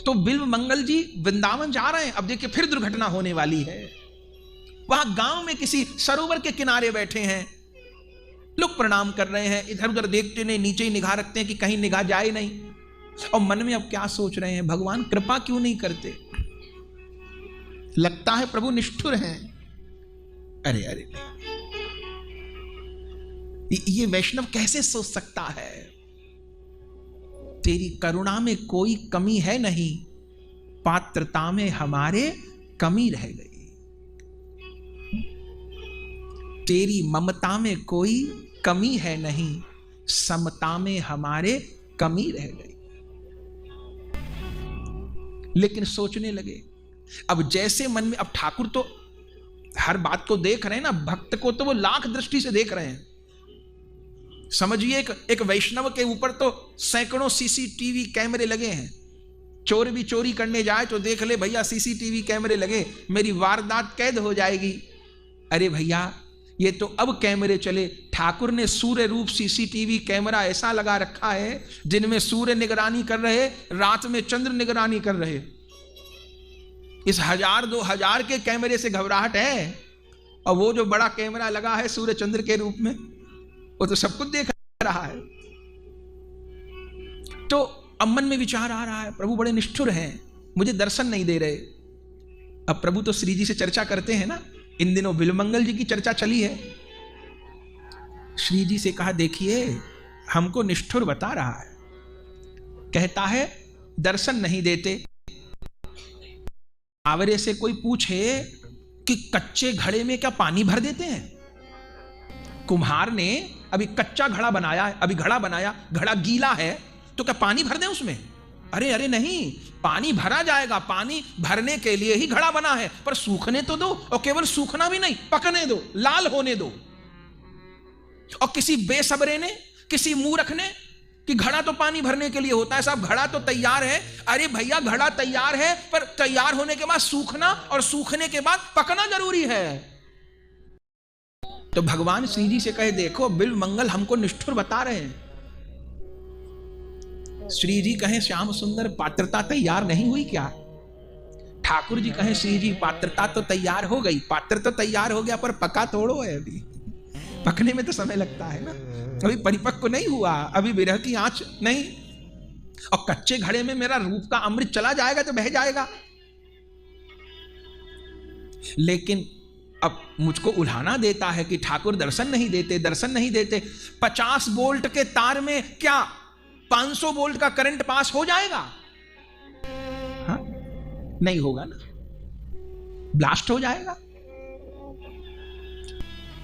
तो बिल्व मंगल जी वृंदावन जा रहे हैं, अब देखिए फिर दुर्घटना होने वाली है। वहां गांव में किसी सरोवर के किनारे बैठे हैं, लोग प्रणाम कर रहे हैं, इधर उधर देखते नहीं, नीचे ही निगाह रखते हैं कि कहीं निगाह जाए नहीं, और मन में अब क्या सोच रहे हैं, भगवान कृपा क्यों नहीं करते, लगता है प्रभु निष्ठुर हैं। अरे अरे ये वैष्णव कैसे सोच सकता है, तेरी करुणा में कोई कमी है नहीं, पात्रता में हमारे कमी रह गई, तेरी ममता में कोई कमी है नहीं, समता में हमारे कमी रह गई। लेकिन सोचने लगे, अब जैसे मन में, अब ठाकुर तो हर बात को देख रहे हैं ना, भक्त को तो वो लाख दृष्टि से देख रहे हैं। समझिए एक वैष्णव के ऊपर तो सैकड़ों सीसीटीवी कैमरे लगे हैं, चोर भी चोरी करने जाए तो देख ले भैया सीसीटीवी कैमरे लगे, मेरी वारदात कैद हो जाएगी। अरे भैया ये तो अब कैमरे चले, ठाकुर ने सूर्य रूप सीसीटीवी कैमरा ऐसा लगा रखा है जिनमें सूर्य निगरानी कर रहे, रात में चंद्र निगरानी कर रहे। इस 1000-2000 के कैमरे से घबराहट है, और वो जो बड़ा कैमरा लगा है सूर्य चंद्र के रूप में, वो तो सब कुछ देख रहा है। तो अब मन में विचार आ रहा है, प्रभु बड़े निष्ठुर हैं, मुझे दर्शन नहीं दे रहे। अब प्रभु तो श्री जी से चर्चा करते हैं ना, इन दिनों बिल्वमंगल जी की चर्चा चली है। श्री जी से कहा, देखिए हमको निष्ठुर बता रहा है, कहता है दर्शन नहीं देते। आवरे से कोई पूछे कि कच्चे घड़े में क्या पानी भर देते हैं? कुम्हार ने अभी कच्चा घड़ा बनाया है, अभी घड़ा बनाया, घड़ा गीला है तो क्या पानी भर दें उसमें? अरे अरे नहीं, पानी भरा जाएगा, पानी भरने के लिए ही घड़ा बना है, पर सूखने तो दो, और केवल सूखना भी नहीं, पकने दो, लाल होने दो। और किसी बेसब्रे ने, किसी मूर्ख ने कि घड़ा तो पानी भरने के लिए होता है, साहब घड़ा तो तैयार है। अरे भैया घड़ा तैयार है, पर तैयार होने के बाद सूखना, और सूखने के बाद पकना जरूरी है। तो भगवान श्री जी से कहे, देखो बिल्व मंगल हमको निष्ठुर बता रहे हैं। श्री जी कहें, श्याम सुंदर पात्रता तैयार नहीं हुई क्या? ठाकुर जी कहें, श्री जी पात्रता तो तैयार हो गई, पात्र तो तैयार हो गया, पर पका थोड़ो है, अभी पकने में तो समय लगता है ना, अभी परिपक्व नहीं हुआ, अभी विरह की आंच नहीं। और कच्चे घड़े में मेरा रूप का अमृत चला जाएगा तो बह जाएगा। लेकिन अब मुझको उल्हाना देता है कि ठाकुर दर्शन नहीं देते, दर्शन नहीं देते। 50 वोल्ट के तार में क्या 500 वोल्ट का करंट पास हो जाएगा? हाँ? नहीं होगा ना, ब्लास्ट हो जाएगा।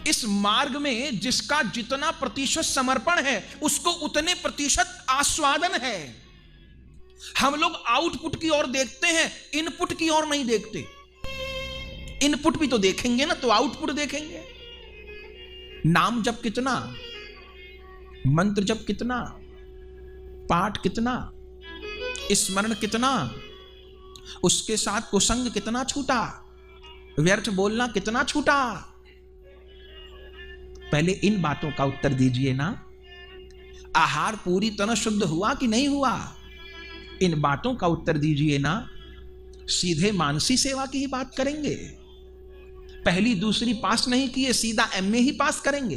इस मार्ग में जिसका जितना प्रतिशत समर्पण है, उसको उतने प्रतिशत आस्वादन है। हम लोग आउटपुट की ओर देखते हैं, इनपुट की ओर नहीं देखते। इनपुट भी तो देखेंगे ना, तो आउटपुट देखेंगे। नाम जप कितना, मंत्र जप कितना, पाठ कितना, स्मरण कितना, उसके साथ कुसंग कितना छूटा, व्यर्थ बोलना कितना छूटा। पहले इन बातों का उत्तर दीजिए ना। आहार पूरी तरह शुद्ध हुआ कि नहीं हुआ, इन बातों का उत्तर दीजिए ना। सीधे मानसी सेवा की ही बात करेंगे, पहली दूसरी पास नहीं किए, सीधा एमए ही पास करेंगे,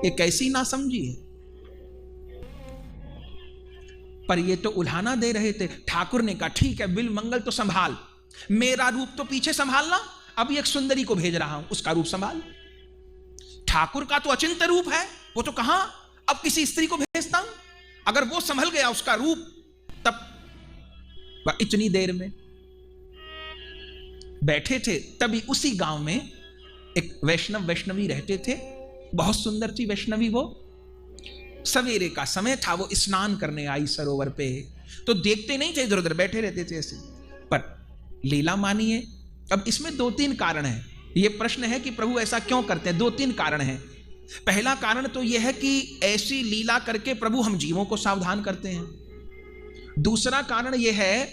ये कैसी ना समझिए। पर ये तो उल्हाना दे रहे थे। ठाकुर ने कहा, ठीक है बिल मंगल तो संभाल, मेरा रूप तो पीछे संभालना, अभी एक सुंदरी को भेज रहा हूं, उसका रूप संभाल। ठाकुर का तो अचिंत्य रूप है, वो तो कहां अब किसी स्त्री को भेजता हूं, अगर वो संभल गया उसका रूप, तब इतनी देर में बैठे थे। तभी उसी गांव में एक वैष्णवी रहते थे, बहुत सुंदर थी वैष्णवी। वो सवेरे का समय था, वो स्नान करने आई सरोवर पे, तो देखते नहीं थे, इधर उधर बैठे रहते थे ऐसे। पर लीला मानिए, अब इसमें 2-3 कारण है। ये प्रश्न है कि प्रभु ऐसा क्यों करते हैं? 2-3 कारण हैं। पहला कारण तो यह है कि ऐसी लीला करके प्रभु हम जीवों को सावधान करते हैं। दूसरा कारण यह है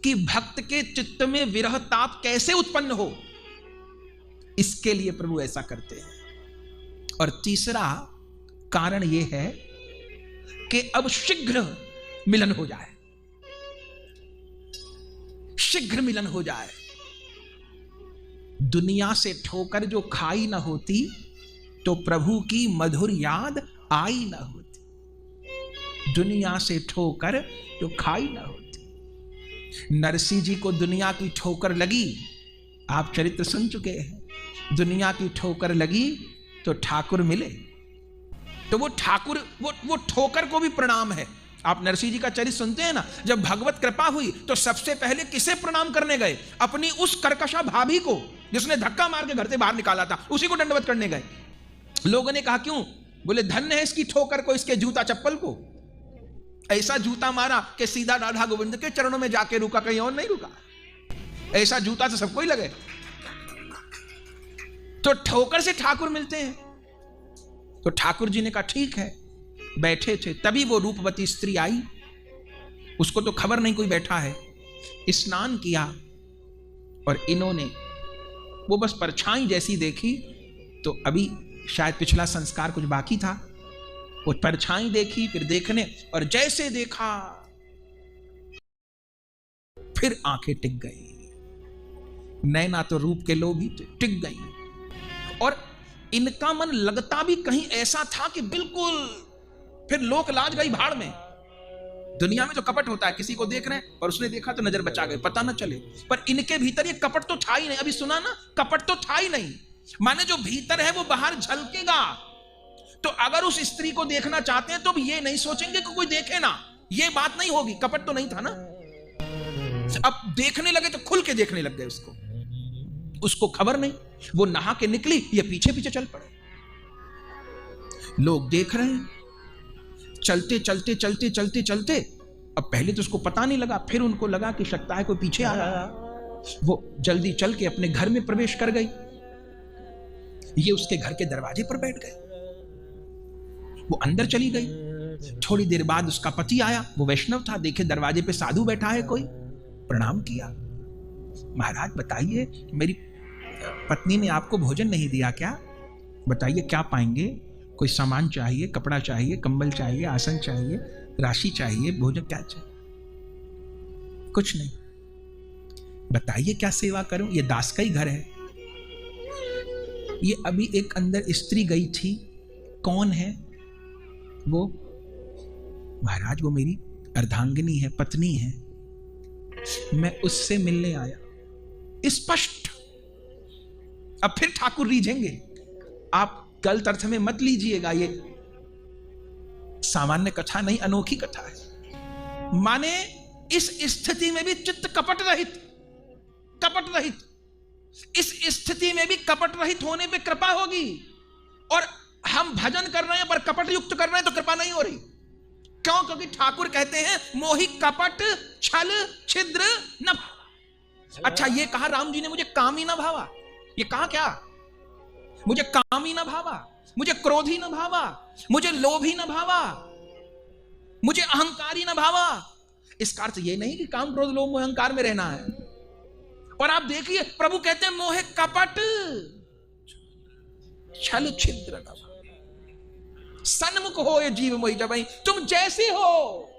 कि भक्त के चित्त में विरह ताप कैसे उत्पन्न हो, इसके लिए प्रभु ऐसा करते हैं। और तीसरा कारण यह है कि अब शीघ्र मिलन हो जाए, शीघ्र मिलन हो जाए। दुनिया से ठोकर जो खाई न होती, तो प्रभु की मधुर याद आई न होती। दुनिया से ठोकर जो खाई न होती। नरसिंह जी को दुनिया की ठोकर लगी, आप चरित्र सुन चुके हैं। दुनिया की ठोकर लगी तो ठाकुर मिले, तो वो ठाकुर वो ठोकर को भी प्रणाम है। आप नरसिंह जी का चरित्र सुनते हैं ना, जब भगवत कृपा हुई तो सबसे पहले किसे प्रणाम करने गए? अपनी उस कर्कशा भाभी को जिसने धक्का मार के घर से बाहर निकाला था, उसी को दंडवत करने गए। लोगों ने कहा क्यों? बोले धन्य है इसकी ठोकर को, इसके जूता चप्पल को। ऐसा जूता मारा कि सीधा राधा गोविंद के चरणों में जाके रुका, कहीं और नहीं रुका। ऐसा जूता तो सबको ही लगे। तो ठोकर से ठाकुर मिलते हैं। तो ठाकुर जी ने कहा ठीक है, बैठे थे तभी वो रूपवती स्त्री आई। उसको तो खबर नहीं कोई बैठा है। स्नान किया और इन्होंने वो बस परछाई जैसी देखी, तो अभी शायद पिछला संस्कार कुछ बाकी था। वो परछाई देखी, फिर देखने, और जैसे देखा फिर आंखें टिक गई। नैना तो रूप के लोभी थे, टिक गई। और इनका मन लगता भी कहीं ऐसा था कि बिल्कुल, फिर लोक लाज गई भाड़ में। दुनिया में तो कपट होता है, किसी को देख रहे हैं और उसने देखा तो नजर बचा गए, पता ना चले। पर इनके भीतर ये कपट तो था ही नहीं। अभी सुना ना, कपट तो था ही नहीं। माने जो भीतर है वो बाहर झलकेगा। तो अगर उस स्त्री को देखना चाहते हैं तो ये नहीं सोचेंगे कि कोई देखे ना, ये बात नहीं होगी। कपट तो नहीं था ना। अब देखने लगे तो खुल के देखने लग गए उसको खबर नहीं। वो नहा के निकली, ये पीछे पीछे चल पड़े। लोग देख रहे हैं, चलते चलते चलते चलते चलते। अब पहले तो उसको पता नहीं लगा, फिर उनको लगा कि लगता है कोई पीछे आ रहा है। वो जल्दी चल के अपने घर में प्रवेश कर गई। ये उसके घर के दरवाजे पर बैठ गए। वो अंदर चली गई। थोड़ी देर बाद उसका पति आया, वो वैष्णव था। देखे दरवाजे पे साधु बैठा है कोई, प्रणाम किया। महाराज बताइए, मेरी पत्नी ने आपको भोजन नहीं दिया क्या? बताइए क्या पाएंगे? कोई सामान चाहिए, कपड़ा चाहिए, कंबल चाहिए, आसन चाहिए, राशि चाहिए, भोजन क्या चाहिए? कुछ नहीं। बताइए क्या सेवा करूं? ये दास का ही घर है। ये अभी एक अंदर स्त्री गई थी। कौन है वो? महाराज वो मेरी अर्धांगिनी है, पत्नी है। मैं उससे मिलने आया। स्पष्ट। अब फिर ठाकुर रीझेंगे। आप गलत अर्थ में मत लीजिएगा, ये सामान्य कथा नहीं, अनोखी कथा है। माने इस स्थिति में भी चित्त कपट रहित, कपट रहित। इस स्थिति में भी कपट रहित होने पे कृपा होगी। और हम भजन कर रहे हैं पर कपट युक्त कर रहे हैं तो कृपा नहीं हो रही। क्यों? क्योंकि ठाकुर कहते हैं मोहि कपट छल छिद्र न। अच्छा, ये कहा राम जी ने मुझे कामी न भावा। ये कहा क्या? मुझे कामी न भावा, मुझे क्रोधी न भावा, मुझे लोभी न भावा, मुझे अहंकारी न भावा। इसका अर्थ ये नहीं कि काम क्रोध लोभ अहंकार में रहना है। और आप देखिए प्रभु कहते हैं मोहे कपट छल छिद्र न। सन्मुख हो ये जीव मोहि जबई, तुम जैसे हो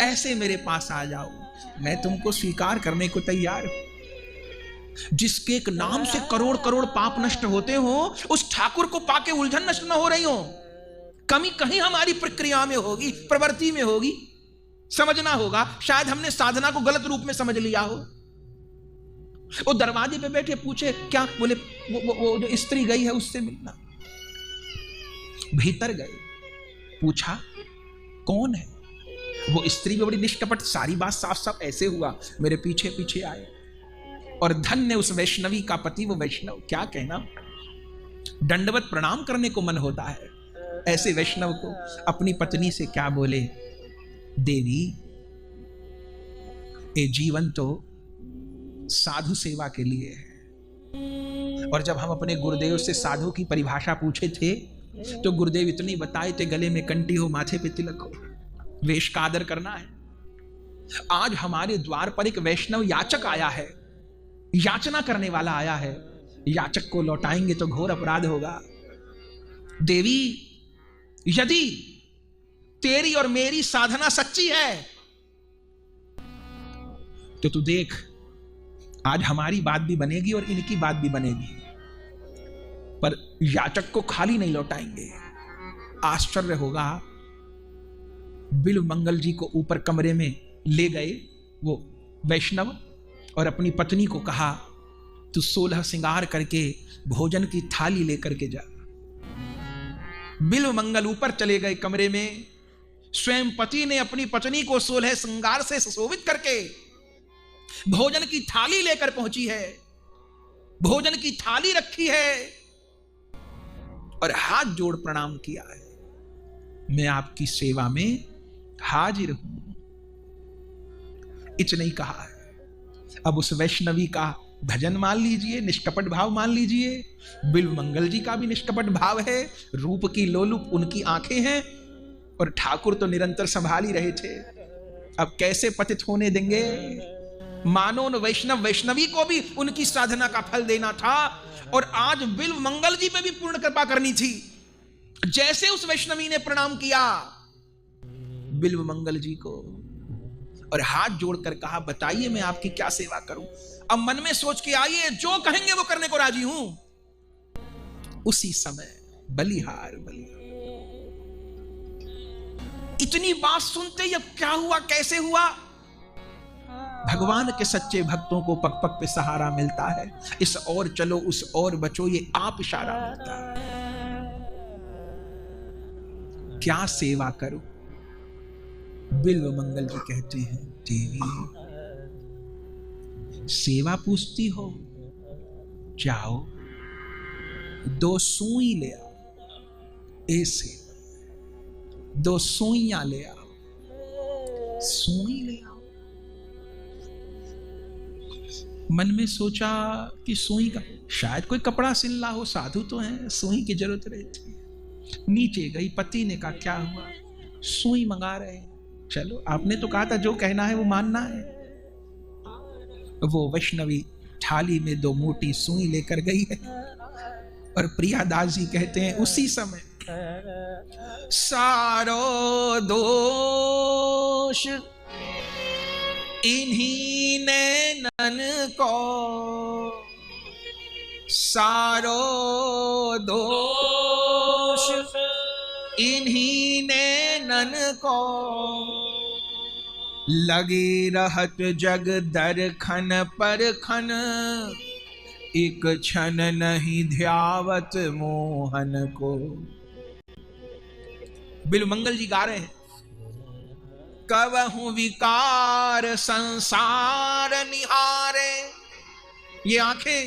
ऐसे मेरे पास आ जाओ, मैं तुमको स्वीकार करने को तैयार हूं। जिसके एक नाम से करोड़ करोड़ पाप नष्ट होते हो, उस ठाकुर को पाके उलझन नष्ट न हो रही हो। कमी कहीं हमारी प्रक्रिया में होगी, प्रवृत्ति में होगी। समझना होगा, शायद हमने साधना को गलत रूप में समझ लिया हो। वो दरवाजे पे बैठे पूछे क्या? बोले वो जो स्त्री गई है उससे मिलना। भीतर गए, पूछा कौन है? वो स्त्री भी बड़ी निष्कपट, सारी बात साफ साफ ऐसे हुआ, मेरे पीछे पीछे आए। और धन्य उस वैष्णवी का पति, वो वैष्णव। क्या कहना, दंडवत प्रणाम करने को मन होता है। ऐसे वैष्णव को अपनी पत्नी से क्या बोले? देवी, ये जीवन तो साधु सेवा के लिए है। और जब हम अपने गुरुदेव से साधु की परिभाषा पूछे थे तो गुरुदेव इतनी बताए थे, गले में कंठी हो, माथे पे तिलक हो, वेश का आदर करना है। आज हमारे द्वार पर एक वैष्णव याचक आया है, याचना करने वाला आया है। याचक को लौटाएंगे तो घोर अपराध होगा। देवी, यदि तेरी और मेरी साधना सच्ची है तो तू देख, आज हमारी बात भी बनेगी और इनकी बात भी बनेगी, पर याचक को खाली नहीं लौटाएंगे। आश्चर्य होगा। बिल्व मंगल जी को ऊपर कमरे में ले गए वो वैष्णव और अपनी पत्नी को कहा, तू 16 श्रृंगार करके भोजन की थाली लेकर के जा। बिल्व मंगल ऊपर चले गए कमरे में। स्वयं पति ने अपनी पत्नी को 16 श्रृंगार से सुशोभित करके भोजन की थाली लेकर पहुंची है। भोजन की थाली रखी है और हाथ जोड़ प्रणाम किया है, मैं आपकी सेवा में हाजिर हूं। इतना ही कहा है। अब उस वैष्णवी का भजन मान लीजिए, निष्कपट भाव मान लीजिए। बिल्व मंगल जी का भी निष्कपट भाव है। रूप की लोलुप उनकी आंखें हैं और ठाकुर तो निरंतर संभाल ही रहे थे। अब कैसे पतित होने देंगे? मानो वैष्णव वैष्णवी को भी उनकी साधना का फल देना था और आज बिल्व मंगल जी पे भी पूर्ण कृपा करनी थी। जैसे उस वैष्णवी ने प्रणाम किया बिल्व मंगल जी को और हाथ जोड़कर कहा, बताइए मैं आपकी क्या सेवा करूं। अब मन में सोच के आइए, जो कहेंगे वो करने को राजी हूं। उसी समय बलिहार बलिहार। इतनी बात सुनते अब क्या हुआ, कैसे हुआ? भगवान के सच्चे भक्तों को पग पग पे सहारा मिलता है। इस और चलो उस और बचो, ये आप इशारा मिलता है। क्या सेवा करो? बिल्व मंगल जी कहते हैं, देवी सेवा पूछती हो, जाओ 2 सुई ले आओ। ऐसे 2 सुइयां ले आओ। सुई ले आओ। मन में सोचा कि सुई का शायद कोई कपड़ा सिलना हो, साधु तो हैं, सुई की जरूरत रहती है। नीचे गई, पति ने कहा, क्या हुआ? सुई मंगा रहे हैं। चलो, आपने तो कहा था जो कहना है वो मानना है। वो वैष्णवी थाली में 2 मोटी सुई लेकर गई है और प्रियादास जी कहते हैं उसी समय सारो दोष इन्हीं नैनन को, सारो दोष इन्हीं नैनन को, लगे रहत जग दर खन पर खन, एक क्षण नहीं ध्यावत मोहन को। बिल्व मंगल जी गा रहे हैं, कबहु विकार संसार निहारे, ये आंखें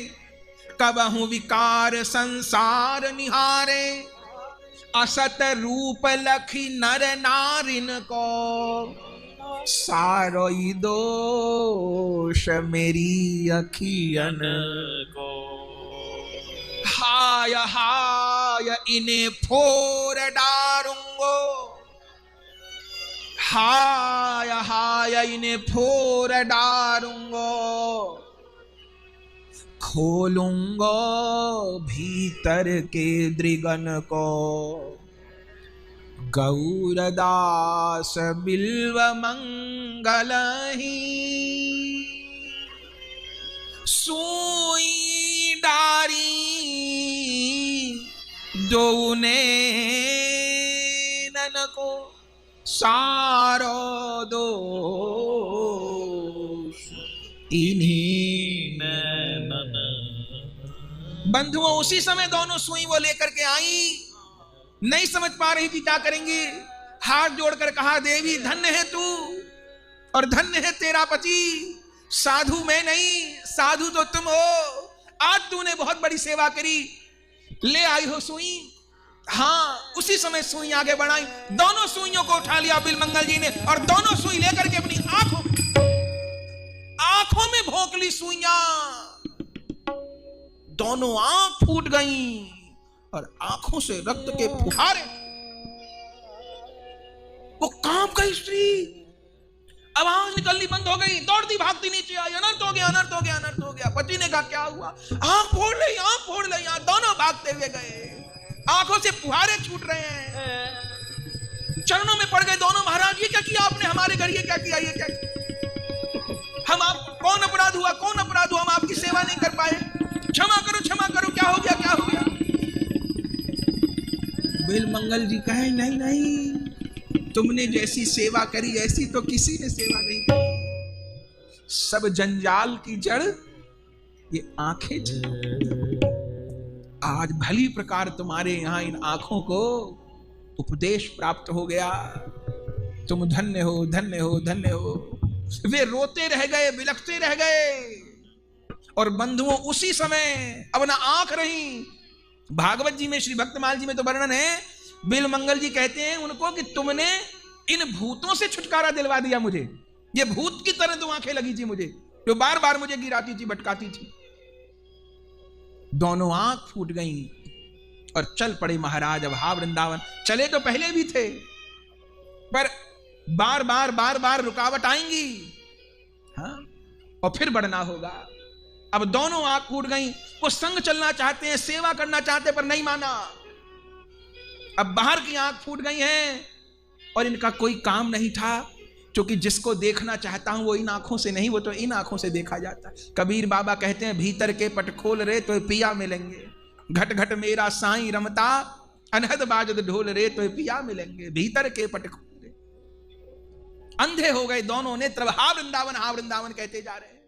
कबहु विकार संसार निहारे, असत रूप लखी नर नारिन को, सारो दोष मेरी अखियन को, हाय हाय इन्हें फोड़ डारूंगो, हाय हाय इन्हें फोड़ डारूंगो, खोलूंगो भीतर के दृगन को, गौरदास बिल्व मंगल ही, सुई डारी दो नैनन को, सारो दोष इन्हीं नैनन। बंधुओं, उसी समय दोनों सुई वो लेकर के आई। नहीं समझ पा रही थी क्या करेंगी। हाथ जोड़कर कहा, देवी धन्य है तू और धन्य है तेरा पति। साधु मैं नहीं, साधु तो तुम हो। आज तूने बहुत बड़ी सेवा करी, ले आई हो सुई। हाँ, उसी समय सुई आगे बढ़ाई, दोनों सुइयों को उठा लिया बिल्व मंगल जी ने और दोनों सुई लेकर के अपनी आंखों में भोंक ली सुइयां। दोनों आंख फूट गईं और आंखों से रक्त के फुहारे। वो कांप गई स्त्री, आवाज निकलनी बंद हो गई, दौड़ती भागती नीचे आई। अनर्थ हो गया, अनर्थ हो गया, अनर्थ हो गया। पति ने कहा, क्या हुआ? आंख फोड़ ली, आंख फोड़ ली। दोनों भागते हुए गए, आंखों से फुहारे छूट रहे हैं। चरणों में पड़ गए दोनों। महाराज, ये क्या किया आपने हमारे घर? ये क्या किया? ये क्या किया? हम आप अपराध हुआ, कौन अपराध हुआ, हम आपकी सेवा नहीं कर पाए, क्षमा करो, क्या हो गया, क्या हो गया। बिलमंगल जी कहे नहीं नहीं, तुमने जैसी सेवा करी ऐसी तो किसी ने सेवा नहीं की। सब जंजाल की जड़ ये आंखें थी। आज भली प्रकार तुम्हारे यहां इन आंखों को उपदेश प्राप्त हो गया, तुम धन्य हो, धन्य हो, धन्य हो। वे रोते रह गए, बिलखते रह गए, और बंधुओं उसी समय अब ना आंख रही। भागवत जी में, श्री भक्तमाल जी में तो वर्णन है, बिलमंगल जी कहते हैं उनको कि तुमने इन भूतों से छुटकारा दिलवा दिया मुझे, ये भूत की तरह तो आंखें लगी थी मुझे, जो बार बार मुझे गिराती थी, भटकाती थी। दोनों आंख फूट गईं और चल पड़े महाराज। अब हा वृंदावन। चले तो पहले भी थे, पर बार बार रुकावट आएंगी, हाँ, और फिर बढ़ना होगा। अब दोनों आंख फूट गई। वो संग चलना चाहते हैं, सेवा करना चाहते, पर नहीं माना। अब बाहर की आंख फूट गई हैं और इनका कोई काम नहीं था, क्योंकि जिसको देखना चाहता हूं वो इन आंखों से नहीं, वो तो इन आंखों से देखा जाता है। कबीर बाबा कहते हैं, भीतर के पट खोल रे तो पिया मिलेंगे, घट घट मेरा साईं रमता, अनहद बाजद ढोल रे तो पिया मिलेंगे। भीतर के पट खोल रे। अंधे हो गए दोनों नेत्र, हा वृंदावन कहते जा रहे हैं।